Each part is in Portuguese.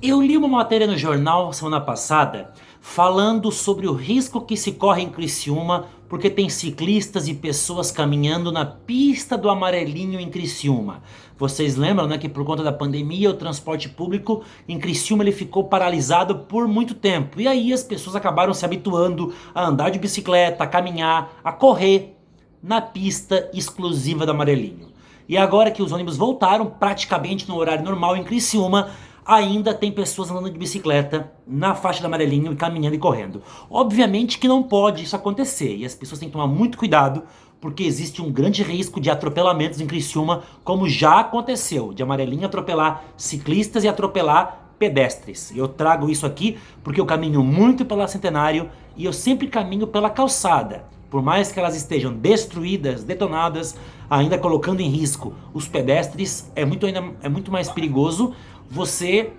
Eu li uma matéria no jornal semana passada falando sobre o risco que se corre em Criciúma porque tem ciclistas e pessoas caminhando na pista do Amarelinho em Criciúma. Vocês lembram, né, que por conta da pandemia o transporte público em Criciúma ele ficou paralisado por muito tempo. E aí as pessoas acabaram se habituando a andar de bicicleta, a caminhar, a correr na pista exclusiva do Amarelinho. E agora que os ônibus voltaram praticamente no horário normal em Criciúma, ainda tem pessoas andando de bicicleta na faixa do Amarelinho, caminhando e correndo. Obviamente que não pode isso acontecer e as pessoas têm que tomar muito cuidado porque existe um grande risco de atropelamentos em Criciúma, como já aconteceu, de Amarelinho atropelar ciclistas e atropelar pedestres. Eu trago isso aqui porque eu caminho muito pela Centenário e eu sempre caminho pela calçada. Por mais que elas estejam destruídas, detonadas, ainda colocando em risco os pedestres, é muito mais perigoso você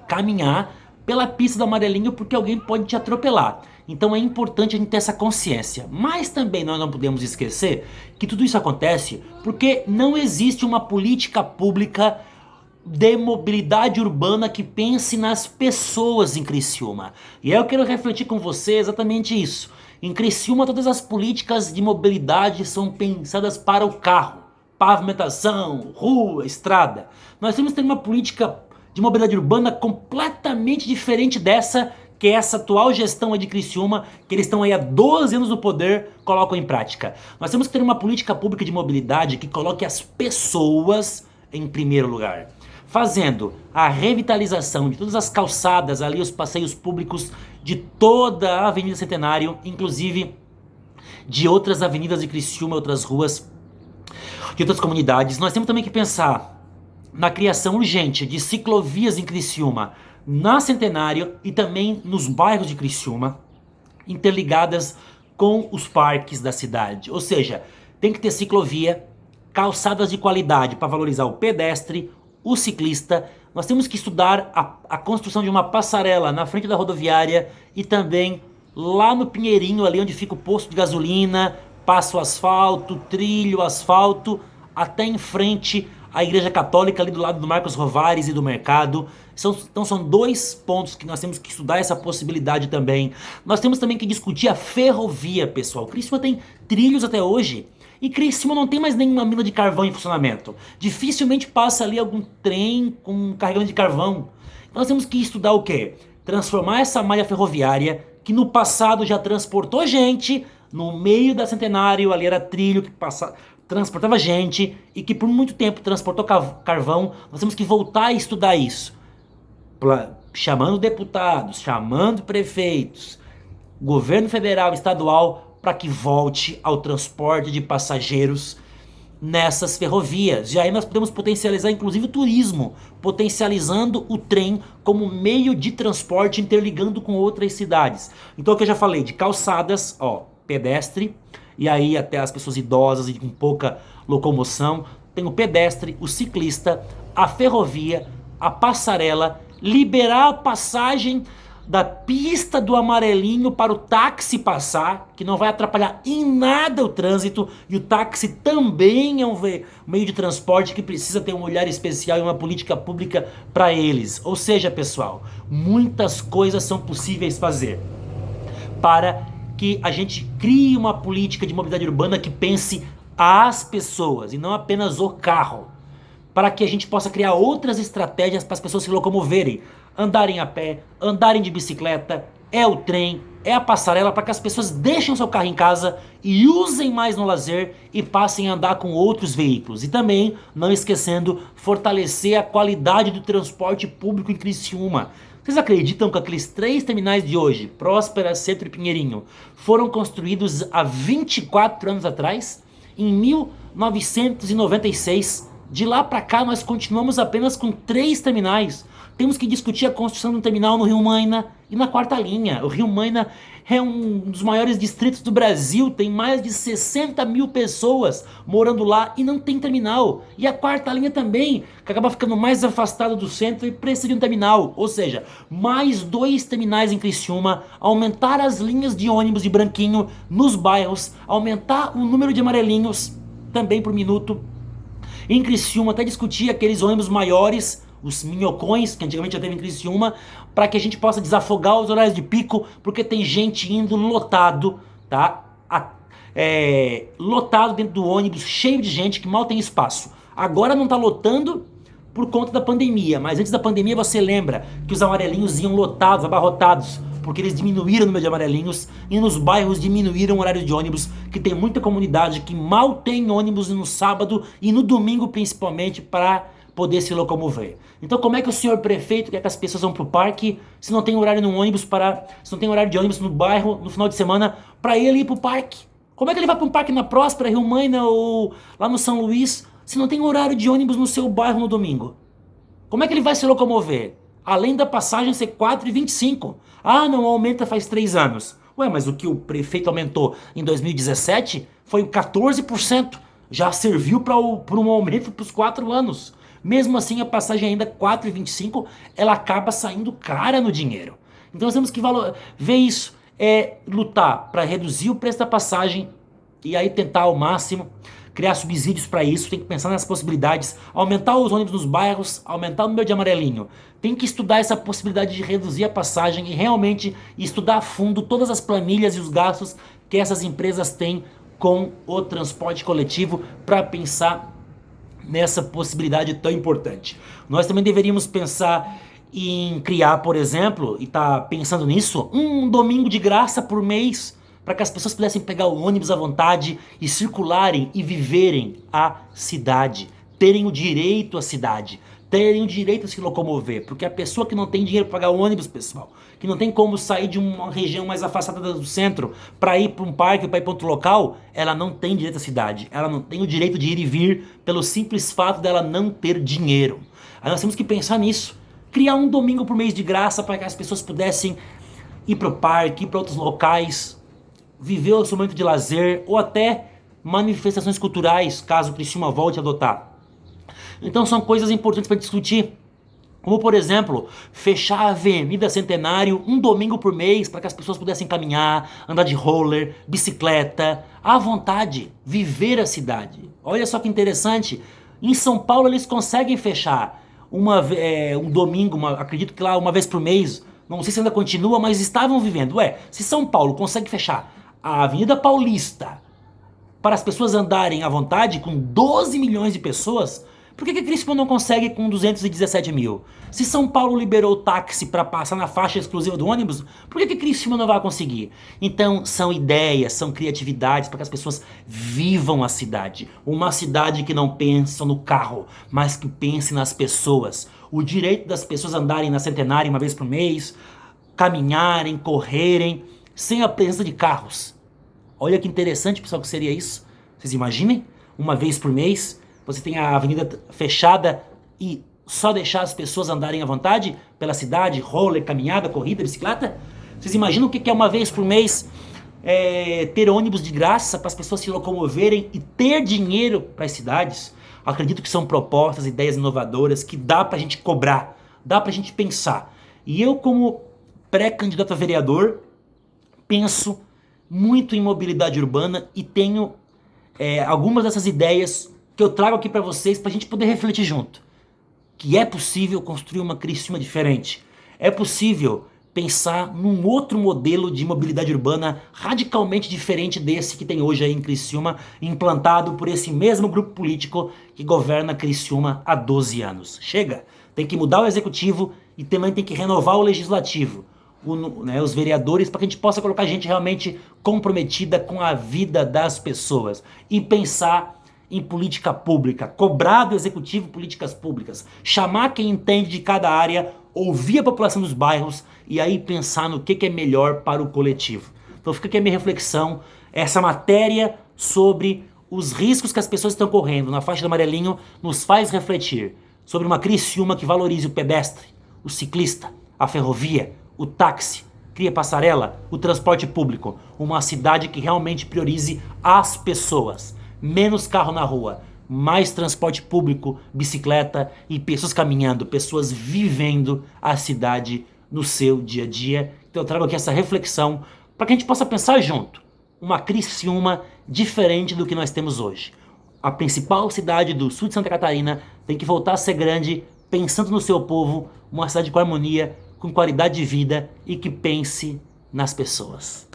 caminhar pela pista do Amarelinho porque alguém pode te atropelar. Então é importante a gente ter essa consciência. Mas também nós não podemos esquecer que tudo isso acontece porque não existe uma política pública de mobilidade urbana que pense nas pessoas em Criciúma. E aí eu quero refletir com você exatamente isso. Em Criciúma todas as políticas de mobilidade são pensadas para o carro. Pavimentação, rua, estrada. Nós temos que ter uma política de mobilidade urbana completamente diferente dessa que essa atual gestão de Criciúma, que eles estão aí há 12 anos no poder, colocam em prática. Nós temos que ter uma política pública de mobilidade que coloque as pessoas em primeiro lugar, fazendo a revitalização de todas as calçadas ali, os passeios públicos de toda a Avenida Centenário, inclusive de outras avenidas de Criciúma, outras ruas de outras comunidades. Nós temos também que pensar na criação urgente de ciclovias em Criciúma, na Centenário e também nos bairros de Criciúma, interligadas com os parques da cidade. Ou seja, tem que ter ciclovia, calçadas de qualidade para valorizar o pedestre, o ciclista. Nós temos que estudar a construção de uma passarela na frente da rodoviária e também lá no Pinheirinho, ali onde fica o posto de gasolina, passa o asfalto, trilho, asfalto, até em frente à Igreja Católica, ali do lado do Marcos Rovares e do mercado. Então são dois pontos que nós temos que estudar essa possibilidade também. Nós temos também que discutir a ferrovia, pessoal. Criciúma tem trilhos até hoje. E Criciúma não tem mais nenhuma mina de carvão em funcionamento. Dificilmente passa ali algum trem com carregamento de carvão. Então nós temos que estudar o quê? Transformar essa malha ferroviária, que no passado já transportou gente, no meio da Centenário, ali era trilho que transportava gente, e que por muito tempo transportou carvão. Nós temos que voltar a estudar isso. Chamando deputados, chamando prefeitos, governo federal, estadual, para que volte ao transporte de passageiros nessas ferrovias. E aí nós podemos potencializar inclusive o turismo, potencializando o trem como meio de transporte interligando com outras cidades. Então o que eu já falei de calçadas, ó, pedestre, e aí até as pessoas idosas e com pouca locomoção, tem o pedestre, o ciclista, a ferrovia, a passarela, liberar a passagem da pista do Amarelinho para o táxi passar, que não vai atrapalhar em nada o trânsito, e o táxi também é um meio de transporte que precisa ter um olhar especial e uma política pública para eles. Ou seja, pessoal, muitas coisas são possíveis fazer para que a gente crie uma política de mobilidade urbana que pense as pessoas e não apenas o carro, para que a gente possa criar outras estratégias para as pessoas se locomoverem, andarem a pé, andarem de bicicleta, é o trem, é a passarela, para que as pessoas deixem o seu carro em casa e usem mais no lazer e passem a andar com outros veículos. E também, não esquecendo, fortalecer a qualidade do transporte público em Criciúma. Vocês acreditam que aqueles 3 terminais de hoje, Próspera, Centro e Pinheirinho, foram construídos há 24 anos atrás? Em 1996. De lá para cá nós continuamos apenas com 3 terminais. Temos que discutir a construção de um terminal no Rio Maina e na Quarta Linha. O Rio Maina é um dos maiores distritos do Brasil, tem mais de 60 mil pessoas morando lá e não tem terminal. E a Quarta Linha também, que acaba ficando mais afastado do centro e precisa de um terminal. Ou seja, mais 2 terminais em Criciúma, aumentar as linhas de ônibus de branquinho nos bairros, aumentar o número de amarelinhos também por minuto. Em Criciúma até discutir aqueles ônibus maiores, os minhocões, que antigamente já teve em Criciúma, para que a gente possa desafogar os horários de pico, porque tem gente indo lotado, tá? Lotado dentro do ônibus, cheio de gente que mal tem espaço. Agora não tá lotando por conta da pandemia, mas antes da pandemia você lembra que os amarelinhos iam lotados, abarrotados, porque eles diminuíram o número de amarelinhos e nos bairros diminuíram o horário de ônibus, que tem muita comunidade que mal tem ônibus no sábado e no domingo principalmente para poder se locomover. Então como é que o senhor prefeito quer que as pessoas vão pro parque se não tem horário no ônibus se não tem horário de ônibus no bairro no final de semana para ele ir pro parque? Como é que ele vai para um parque na Próspera, Rio Maina ou lá no São Luís se não tem horário de ônibus no seu bairro no domingo? Como é que ele vai se locomover? Além da passagem ser 4,25. Ah, não aumenta faz 3 anos. Ué, mas o que o prefeito aumentou em 2017 foi 14%. Já serviu para um aumento para os 4 anos. Mesmo assim, a passagem ainda 4,25, ela acaba saindo cara no dinheiro. Então nós temos que ver isso. Lutar para reduzir o preço da passagem e aí tentar ao máximo criar subsídios para isso. Tem que pensar nas possibilidades, aumentar os ônibus nos bairros, aumentar o número de amarelinho. Tem que estudar essa possibilidade de reduzir a passagem e realmente estudar a fundo todas as planilhas e os gastos que essas empresas têm com o transporte coletivo para pensar nessa possibilidade tão importante. Nós também deveríamos pensar em criar, por exemplo, e tá pensando nisso, um domingo de graça por mês para que as pessoas pudessem pegar o ônibus à vontade e circularem e viverem a cidade, terem o direito à cidade, terem o direito a se locomover, porque a pessoa que não tem dinheiro para pagar o ônibus, pessoal, que não tem como sair de uma região mais afastada do centro para ir para um parque, para ir para outro local, ela não tem direito à cidade, ela não tem o direito de ir e vir pelo simples fato dela não ter dinheiro. Aí nós temos que pensar nisso, criar um domingo por mês de graça para que as pessoas pudessem ir para o parque, ir para outros locais, viver o seu momento de lazer ou até manifestações culturais, caso o Criciúma volte a adotar. Então são coisas importantes para discutir, como por exemplo, fechar a Avenida Centenário um domingo por mês para que as pessoas pudessem caminhar, andar de roller, bicicleta, à vontade, viver a cidade. Olha só que interessante, em São Paulo eles conseguem fechar um domingo, acredito que lá uma vez por mês, não sei se ainda continua, mas estavam vivendo. Se São Paulo consegue fechar a Avenida Paulista para as pessoas andarem à vontade com 12 milhões de pessoas, por que Criciúma não consegue com 217 mil? Se São Paulo liberou o táxi para passar na faixa exclusiva do ônibus, por que Criciúma não vai conseguir? Então são ideias, são criatividades para que as pessoas vivam a cidade. Uma cidade que não pensa no carro, mas que pense nas pessoas. O direito das pessoas andarem na Centenária uma vez por mês, caminharem, correrem, sem a presença de carros. Olha que interessante, pessoal, que seria isso. Vocês imaginem? Uma vez por mês, você tem a avenida fechada e só deixar as pessoas andarem à vontade pela cidade, roller, caminhada, corrida, bicicleta? Vocês imaginam o que é uma vez por mês ter ônibus de graça para as pessoas se locomoverem e ter dinheiro para as cidades? Acredito que são propostas, ideias inovadoras que dá pra gente cobrar, dá pra gente pensar. E eu, como pré-candidato a vereador, penso muito em mobilidade urbana e tenho algumas dessas ideias que eu trago aqui para vocês para a gente poder refletir junto. Que é possível construir uma Criciúma diferente. É possível pensar num outro modelo de mobilidade urbana radicalmente diferente desse que tem hoje aí em Criciúma, implantado por esse mesmo grupo político que governa Criciúma há 12 anos. Chega! Tem que mudar o executivo e também tem que renovar o legislativo. Os vereadores, para que a gente possa colocar gente realmente comprometida com a vida das pessoas e pensar em política pública, cobrar do executivo políticas públicas, chamar quem entende de cada área, ouvir a população dos bairros e aí pensar no que é melhor para o coletivo. Então fica aqui a minha reflexão, essa matéria sobre os riscos que as pessoas estão correndo na faixa do amarelinho nos faz refletir sobre uma Criciúma que valorize o pedestre, o ciclista, a ferrovia, o táxi, cria passarela, o transporte público, uma cidade que realmente priorize as pessoas. Menos carro na rua, mais transporte público, bicicleta e pessoas caminhando, pessoas vivendo a cidade no seu dia a dia. Então eu trago aqui essa reflexão para que a gente possa pensar junto. Uma Criciúma diferente do que nós temos hoje. A principal cidade do sul de Santa Catarina tem que voltar a ser grande pensando no seu povo, uma cidade com harmonia, com qualidade de vida e que pense nas pessoas.